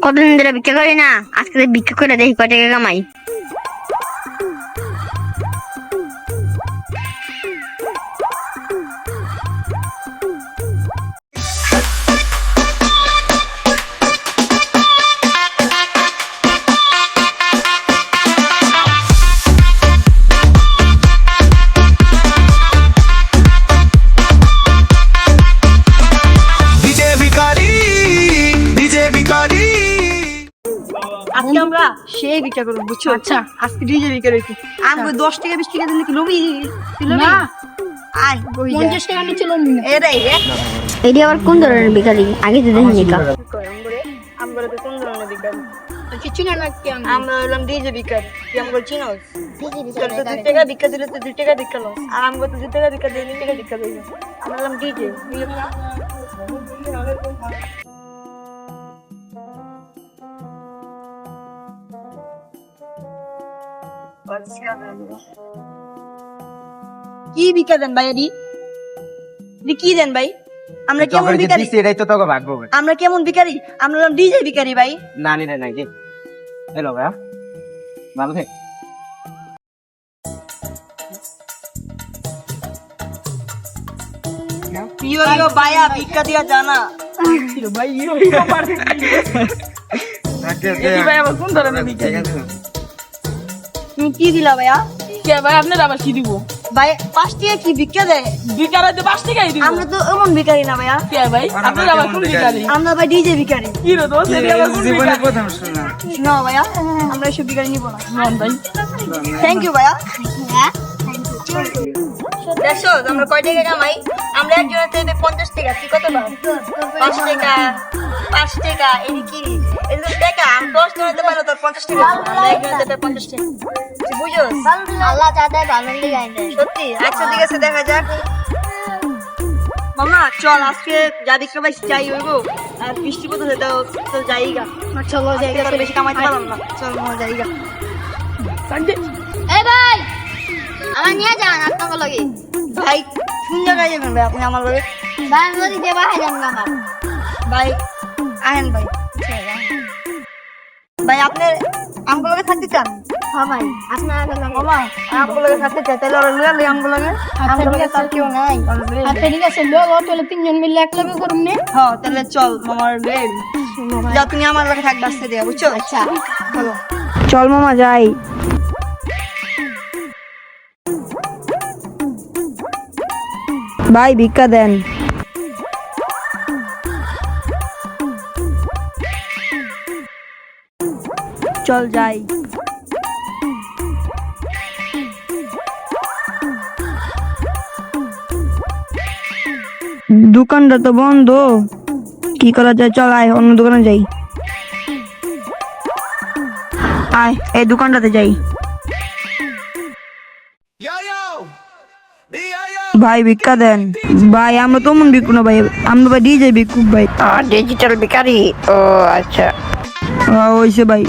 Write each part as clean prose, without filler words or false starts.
কতদিন ধরে ভিক্ষা করি না, আজকে ভিক্ষা করে দেখি কয় টাকা কামাই। আজকে আমরা সেই ভিক্ষা করবো, বুঝছো? আচ্ছা, আজকে ডিজে ভিক্ষা রয়েছে। আমাকে 10 টাকা 20 টাকা দিলে কি লবি? না, আয় 50 টাকা নিচে লবি না। এটি আবার কোন ধরনের ভিখারি? আগে তো দেখিনি কা। আমরা তো কোন ধরনের ভিখারি? কিছু না, আমরা হলাম ডিজে ভিখারি। কি আমরা চিনো? তোর তো 2 টাকা ভিক্ষা দিলে তো 2 টাকা ভিক্ষা লো, আর আমাকে তো 2 টাকা ভিক্ষা দিলে 2 টাকা ভিক্ষা দিই। আমরা হলাম ডিজে। কি ভিক্ষা দেন ভাই? কি দেন ভাই? আমরা কেমন ভিখারি? এটাই তো তোকে ভাগবো। আমরা কেমন ভিখারি? আমরা হলাম ডিজে ভিখারি ভাই। না নি নাই কি হ্যালো ভাইয়া, ভালো থাক। ইয়ো ভাইয়া ভিক্ষা দিয়া জানা ভাই। ইয়ো পারে কি ভাই? আবার কোন ধরনের ভিক্ষা? তুমি কি দিলা ভাইয়া? কে ভাই আপনার আবার কি দিব? ভাই 5 টাকা কি ভিক্ষা দেয়? ভিকারে তো 5 টাকাই দিব। আমরা তো এমন ভিখারি না ভাইয়া। কে ভাই আপনার আবার কোন ভিকারি? আমরা ভাই ডিজে ভিখারি। কি রে দোস্ত, এর আবার কোন জীবনে ভিখারি? প্রথম শোনা। না ভাইয়া, আমরা এসব ভিখারি নিব না। নন ভাই। থ্যাংক ইউ ভাইয়া। দেখছো আমরা কয় টাকা কামাই? আমরা একজনের থেকে 50 টাকা। কি কত পাও? 5 টাকা 5 টাকা। এই কি এই যে টাকা আমি 10 জনতে পারো তোর 50 টাকা। আমরা একজনের থেকে 50 টাকা। তুই বুঝো? আল্লাহ চাঁদায় ভালো লিগাই দেয়। সত্যি? আচ্ছা ঠিক আছে, দেখা যাক। মামা চল আজকে যা ভিক্ষা পাইছি যাই হইব। আর বৃষ্টি পড়তেছে তো যাইগা। চলো যাইগা, তো বেশি কামাইতে পারলাম না। চল মামা যাইগা। এই ভাই, আমার নিয়ে যান আপনাকে লগে। ভাই কোন জায়গায় যাবেন ভাই আপনি আমার লগে? ভাই আমি নদী দিয়ে বাহাই যান আমার। ভাই আহেন ভাই। ভাই আপনি আমগুলো লগে থাকতে চান? হ্যাঁ ভাই, আপনার মামা আমগুলো লগে থাকতে চাই, তাহলে ওরা লইয়া লই আমগুলো লগে। আমগুলো লগে তার কেউ নাই। আচ্ছা ঠিক আছে, লোক তাহলে তিনজন মিলে এক লগে করুন নে। হ্যাঁ তাহলে চল মামার লগে যাও, তুমি আমার লগে থাকবে আসতে দিয়া, বুঝছো? আচ্ছা চলো চল মামা যাই। ভাই ভিক্ষা দেন। চল যাই। দোকানটা তো বন্ধ, কি করা যায়? চল আয় অন্য দোকানে যাই। আয় এই দোকানটাতে যাই। ভাই ভিক্ষা দেন। ভাই আমরা তো মন বিকু না ভাই, আমরা ভাই ডিজে বিকু ভাই। ডিজিটাল ভিখারি। ও আচ্ছা, হইছে ভাই।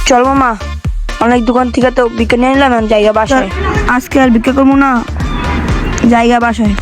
চল মামা, অনেক দোকান থেকে তো ভিক্ষা নিয়ে নিলাম, জায়গা বাসায়। আজকে আর ভিক্ষা করবো না, জায়গা বাসায়।